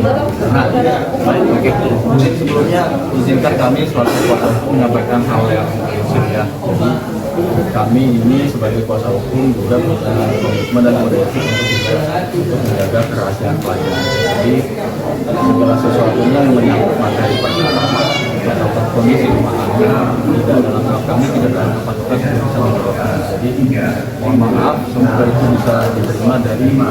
Nah, baik, oke. Mungkin sebelumnya izinkan kami selaku kuasa hukum menyampaikan hal yang prinsip ya. Jadi kami ini sebagai kuasa hukum juga punya komitmen dan kode etik untuk menjaga kerahasiaan pelayanan. Jadi segala sesuatunya yang menyangkut materi perkara atau kondisi rumah tangga tidak dalam hal kami tidak dalam kapasitas untuk bisa menjawabnya. Jadi mohon maaf, semoga itu bisa diterima dari kami.